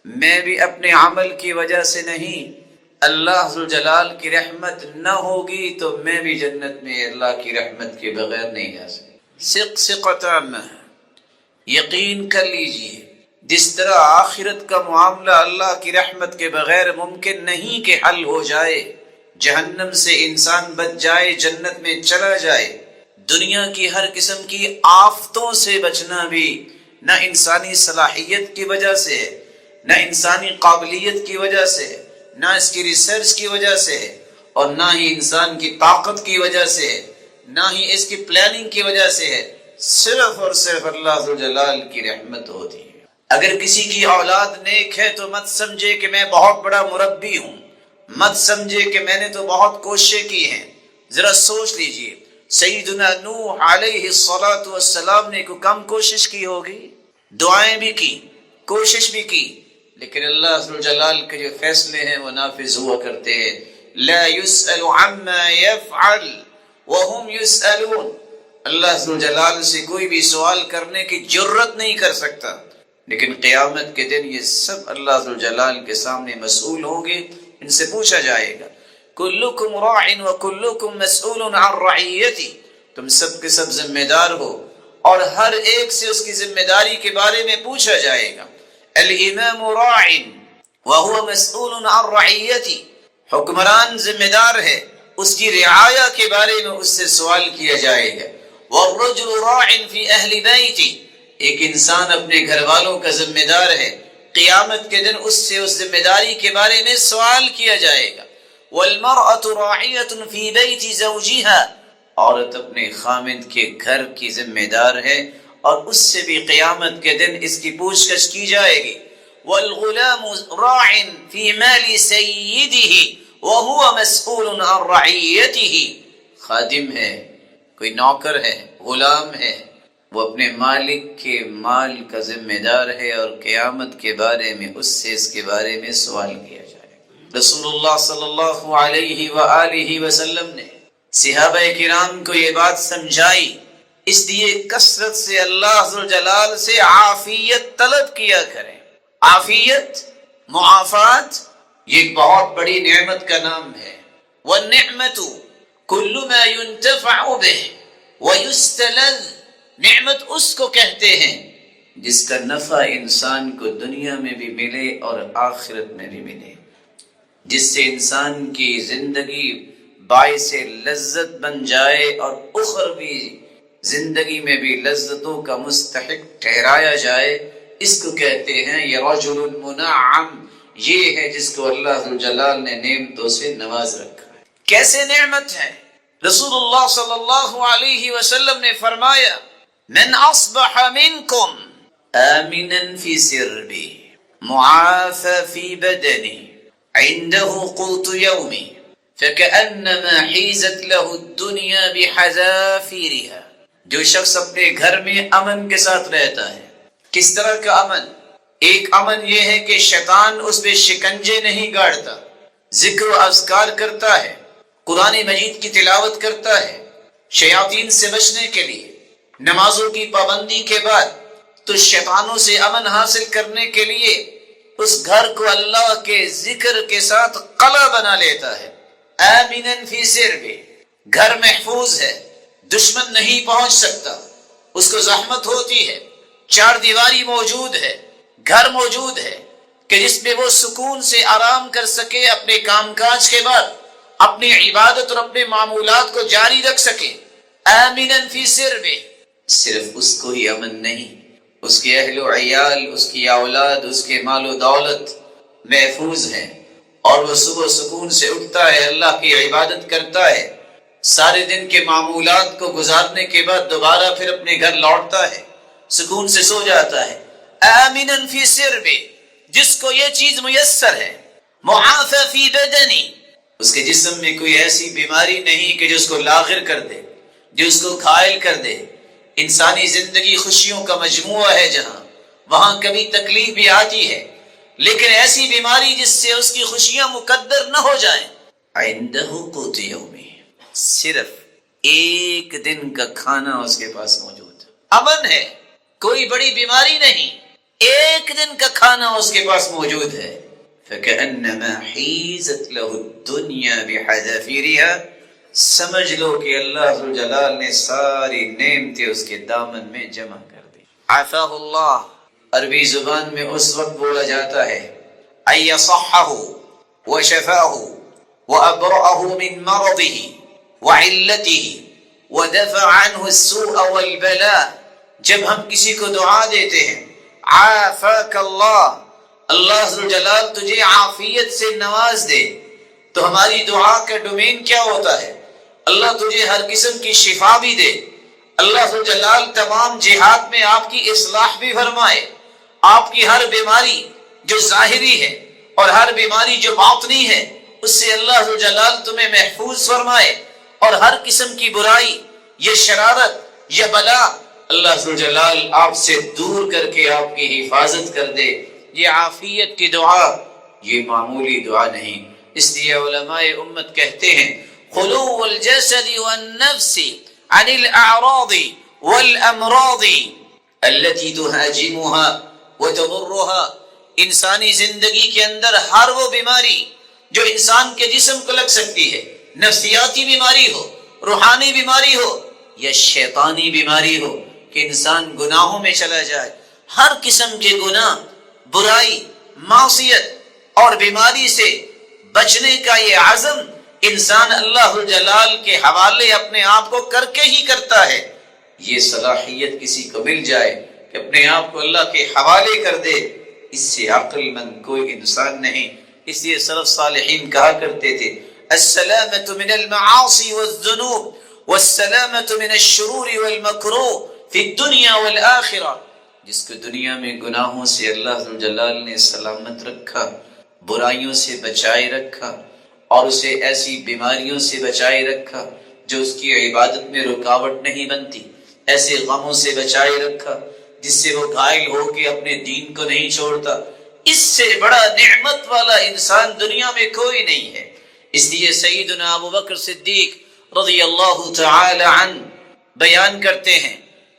میں بھی اپنے عمل کی وجہ سے نہیں، اللہ ذوالجلال کی رحمت نہ ہوگی تو میں بھی جنت میں اللہ کی رحمت کے بغیر نہیں جا سکتا. ثقۃ، یقین کر لیجئے، جس طرح آخرت کا معاملہ اللہ کی رحمت کے بغیر ممکن نہیں کہ حل ہو جائے، جہنم سے انسان بچ جائے، جنت میں چلا جائے، دنیا کی ہر قسم کی آفتوں سے بچنا بھی نہ انسانی صلاحیت کی وجہ سے، نہ انسانی قابلیت کی وجہ سے، نہ اس کی ریسرچ کی وجہ سے، اور نہ ہی انسان کی طاقت کی وجہ سے، نہ ہی اس کی پلاننگ کی وجہ سے ہے، صرف اور صرف اللہ ذوالجلال کی رحمت ہوتی ہے. اگر کسی کی اولاد نیک ہے تو مت سمجھے کہ میں بہت بڑا مربی ہوں، مت سمجھے کہ میں نے تو بہت کوششیں کی ہیں. ذرا سوچ لیجئے سیدنا نوح علیہ السلام نے کو کم کوشش کی ہوگی، دعائیں بھی کی، کوشش بھی کی، لیکن اللہ ذوالجلال کے جو فیصلے ہیں وہ نافذ ہوا کرتے ہیں. لا يسأل عما يفعل وهم يسألون، اللہ ذوالجلال سے کوئی بھی سوال کرنے کی جرت نہیں کر سکتا، لیکن قیامت کے دن یہ سب اللہ ذوالجلال کے سامنے مسئول ہوں گے، ان سے پوچھا جائے گا. کلکم راع وکلکم مسئول عن رعیتی، تم سب کے سب ذمہ دار ہو اور ہر ایک سے اس کی ذمہ داری کے بارے میں پوچھا جائے گا. الامام راع وهو مسئول عن رعیتی، حکمران ذمہ دار ہے، اس کی رعایا کے بارے میں اس سے سوال کیا جائے گا. والرجل راع فی اہل بیتی، ایک انسان اپنے گھر والوں کا ذمہ دار ہے، قیامت کے دن اس سے اس ذمہ داری کے بارے میں سوال کیا جائے گا. والمرأة راعیة فی بیت زوجها، عورت اپنے خامد کے گھر کی ذمہ دار ہے اور اس سے بھی قیامت کے دن اس کی پوچھ گچھ کی جائے گی. والغلام راع فی مال سیدہ وهو مسئول عن رعیته، خادم ہے، کوئی نوکر ہے، غلام ہے، وہ اپنے مالک کے مال کا ذمہ دار ہے اور قیامت کے بارے میں اس سے اس کے بارے میں سوال کیا جائے. رسول اللہ صلی اللہ علیہ وآلہ وسلم نے صحابہ کرام کو یہ بات سمجھائی، اس لیے کثرت سے اللہ ذوالجلال سے عافیت طلب کیا کریں. عافیت، معافات، یہ ایک بہت بڑی نعمت کا نام ہے. والنعمت کل ما ينتفع به ويستلذ، نعمت اس کو کہتے ہیں جس کا نفع انسان کو دنیا میں بھی ملے اور آخرت میں بھی ملے. جس سے انسان کی زندگی باعث لذت بن جائے اور اخروی زندگی میں بھی لذتوں کا مستحق ٹھہرایا جائے، اس کو کہتے ہیں یہ رجل منعم، یہ ہے جس کو اللہ ذو الجلال نے نعمتوں سے نواز رکھا ہے۔ کیسے نعمت ہے؟ رسول اللہ صلی اللہ علیہ وسلم نے فرمایا من اصبح منکم آمنا فی سربی معافى في بدني عنده قوت يومي فكأنما حيزت له الدنيا بحذافيرها۔ جو شخص اپنے گھر میں امن کے ساتھ رہتا ہے، کس طرح کا امن؟ ایک امن یہ ہے کہ شیطان اس پہ شکنجے نہیں گاڑتا، ذکر و اذکار کرتا ہے، قرآن مجید کی تلاوت کرتا ہے، شیاطین سے بچنے کے لیے نمازوں کی پابندی کے بعد تو شیطانوں سے امن حاصل کرنے کے لیے اس گھر کو اللہ کے ذکر کے ساتھ قلعہ بنا لیتا ہے۔ آمناً فی سربی، گھر محفوظ ہے، دشمن نہیں پہنچ سکتا، اس کو زحمت ہوتی ہے، چار دیواری موجود ہے، گھر موجود ہے کہ جس میں وہ سکون سے آرام کر سکے، اپنے کام کاج کے بعد اپنی عبادت اور اپنے معمولات کو جاری رکھ سکے۔ آمناً فی سربی، صرف اس کو ہی امن نہیں، اس کے اہل و عیال، اس کی اولاد، اس کے مال و دولت محفوظ ہیں، اور وہ صبح سکون سے اٹھتا ہے، اللہ کی عبادت کرتا ہے، سارے دن کے معمولات کو گزارنے کے بعد دوبارہ پھر اپنے گھر لوٹتا ہے، سکون سے سو جاتا ہے۔ آمناً فی سربی، جس کو یہ چیز میسر ہے، معافی فی بدنی، اس کے جسم میں کوئی ایسی بیماری نہیں کہ جو اس کو لاغر کر دے، جو اس کو گھائل کر دے۔ انسانی زندگی خوشیوں کا مجموعہ ہے، جہاں وہاں کبھی تکلیف بھی آتی ہے، لیکن ایسی بیماری جس سے اس کی خوشیاں مقدر نہ ہو جائیں۔ عندہ قوت یومی، صرف ایک دن کا کھانا اس کے پاس موجود، امن ہے، کوئی بڑی بیماری نہیں، ایک دن کا کھانا اس کے پاس موجود ہے۔ فَكَأَنَّمَا حِيزَتْ لَهُ الدُّنْيَا بِحَذَافِيرِهَا، سمجھ لو کہ اللہ ذو الجلال نے ساری نعمتیں اس کے دامن میں جمع کر دی۔ عافاہ اللہ عربی زبان میں اس وقت بولا جاتا ہے اَن يَصَحَّهُ وَشَفَاهُ وَأَبْرَأَهُ مِن مَرَضِهِ وَعِلَّتِهِ وَدَفَعَ عَنْهُ السُّوءَ وَالْبَلَاءَ۔ جب ہم کسی کو دعا دیتے ہیں عافاک اللہ، اللہ ذو الجلال تجھے عافیت سے نواز دے، تو ہماری دعا کا ڈومین کیا ہوتا ہے؟ اللہ تجھے ہر قسم کی شفا بھی دے، اللہ ذو الجلال تمام جہات میں آپ کی اصلاح بھی فرمائے، آپ کی ہر بیماری جو ظاہری ہے اور ہر بیماری جو باطنی ہے اس سے اللہ ذو الجلال تمہیں محفوظ فرمائے، اور ہر قسم کی برائی یا شرارت یا بلا اللہ ذو الجلال آپ سے دور کر کے آپ کی حفاظت کر دے۔ یہ عافیت کی دعا، یہ معمولی دعا نہیں۔ اس لیے علماء امت کہتے ہیں خلو الجسد والنفس عن الاعراض والامراض التي تهاجمها وتضرها، انسانی زندگی کے اندر ہر وہ بیماری جو انسان کے جسم کو لگ سکتی ہے، نفسیاتی بیماری ہو، روحانی بیماری ہو یا شیطانی بیماری ہو کہ انسان گناہوں میں چلا جائے، ہر قسم کے گناہ، برائی، معصیت اور بیماری سے بچنے کا یہ عزم انسان اللہ جلال کے حوالے اپنے آپ کو کر کے ہی کرتا ہے۔ یہ صلاحیت کسی کو مل جائے کہ اپنے آپ کو اللہ کے حوالے کر دے، اس سے عقل مند کوئی انسان نہیں۔ اس لیے سلف صالحین کہا کرتے تھے السلامۃ من المعاصی والذنوب والسلامۃ من الشرور والمکروہ فی الدنیا والآخرہ، جس کو دنیا میں گناہوں سے اللہ ذو الجلال نے سلامت رکھا، برائیوں سے بچائے رکھا، اور اسے ایسی بیماریوں سے بچائے رکھا جو اس کی عبادت میں رکاوٹ نہیں بنتی، ایسے غموں سے بچائے رکھا جس سے وہ گھائل ہو کے اپنے دین کو نہیں چھوڑتا۔ اس سے بڑا نعمت والا انسان دنیا میں کوئی نہیں ہے۔ اس لیے سیدنا ابو بکر صدیق رضی اللہ تعالی عنہ بیان کرتے ہیں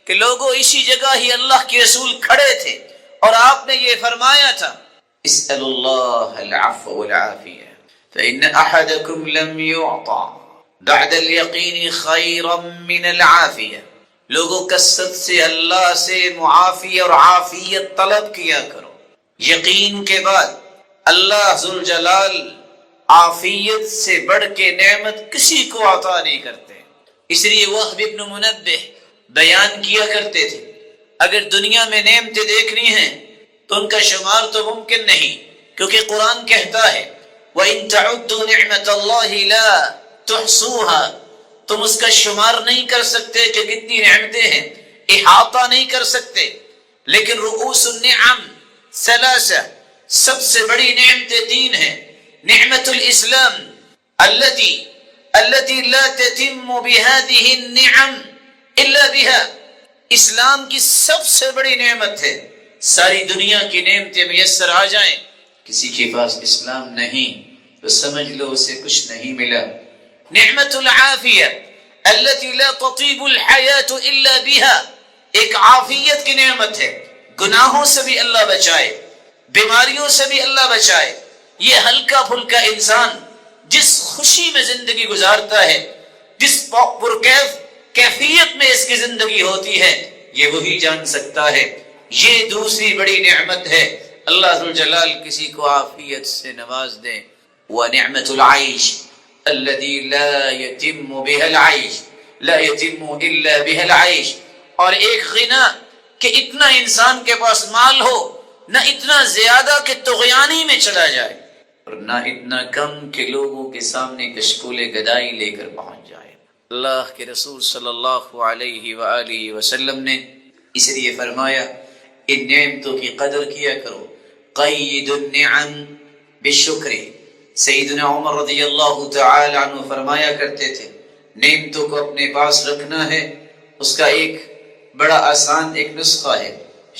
کہ لوگوں اسی جگہ ہی اللہ کے رسول کھڑے تھے اور آپ نے یہ فرمایا تھا اسأل اللہ العفو والعافیہ فإن أحدكم لم يعطى بعد اليقین خیرا من العافیہ۔ لوگوں کثرت سے اللہ سے معافی اور عافیت طلب کیا کرو، یقین کے بعد اللہ ذوالجلال عافیت سے بڑھ کے نعمت کسی کو عطا نہیں کرتے. اس لیے وہب ابن منبہ بیان کیا کرتے تھے اگر دنیا میں نعمتیں دیکھنی ہیں تو ان کا شمار تو ممکن نہیں، کیونکہ قرآن کہتا ہے وَإِن تَعُدُّوا نِعْمَةَ اللَّهِ لَا تُحْصُوهَا، تم اس کا شمار نہیں کر سکتے کہ کتنی نعمتیں ہیں، احاطہ نہیں کر سکتے. لیکن رؤوس النعم ثلاثہ، سب سے بڑی نعمتیں تین ہیں. نعمت الاسلام التي لا تتم بهذه النعم الا بها، اسلام کی سب سے بڑی نعمت ہے. ساری دنیا کی نعمتیں میسر آ جائیں، کسی کے پاس اسلام نہیں تو سمجھ لو اسے کچھ نہیں ملا. نعمت العافیہ التي لا تطيب الحیاة الا بها، ایک عافیت کی نعمت ہے، گناہوں سے بھی اللہ بچائے، بیماریوں سے بھی اللہ بچائے. یہ ہلکا پھلکا انسان جس خوشی میں زندگی گزارتا ہے، جس پرکیف کیفیت میں اس کی زندگی ہوتی ہے، یہ وہی جان سکتا ہے. یہ دوسری بڑی نعمت ہے. اللہ ذوالجلال کسی کو عافیت سے نواز دے. وَنِعْمَةُ الْعَيْشِ الَّذِي لَا يَتِمُّ بِهَا الْعَيْشِ لَا يَتِمُّ إِلَّا بِهَا الْعَيْشِ، اور ایک غنا کہ اتنا انسان کے پاس مال ہو، نہ اتنا زیادہ کہ طغیانی میں چلا جائے، اور نہ اتنا کم کہ لوگوں کے سامنے کشکول گدائی لے کر پہنچ جائے. اللہ کے رسول صلی اللہ علیہ وآلہ وسلم نے اس لیے فرمایا ان نعمتوں کی قدر کیا کرو. قید النعم بالشکر. سیدنا عمر رضی اللہ تعالی عنہ فرمایا کرتے تھے نعمتوں کو اپنے پاس رکھنا ہے، اس کا ایک بڑا آسان ایک نسخہ ہے،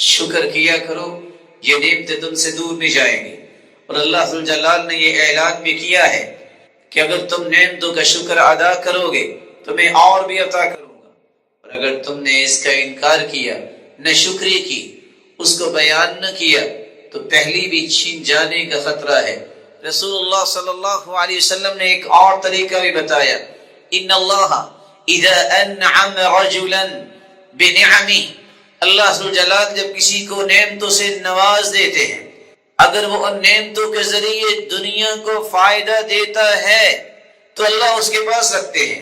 شکر کیا کرو، یہ نعمتیں تم سے دور نہیں جائیں گی. اور اللہ ذوالجلال نے یہ اعلان بھی کیا ہے کہ اگر تم نعمتوں کا شکر ادا کرو گے تو میں اور بھی عطا کروں گا، اور اگر تم نے اس کا انکار کیا، نہ شکری کی، اس کو بیان نہ کیا، تو پہلی بھی چھین جانے کا خطرہ ہے. رسول اللہ صلی اللہ علیہ وسلم نے ایک اور طریقہ بھی بتایا. ان اللہ اذا انعم رجلا بنعمه، اللہ ذوالجلال جب کسی کو نعمتوں سے نواز دیتے ہیں، اگر وہ ان نعمتوں کے ذریعے دنیا کو فائدہ دیتا ہے تو اللہ اس کے پاس رکھتے ہیں.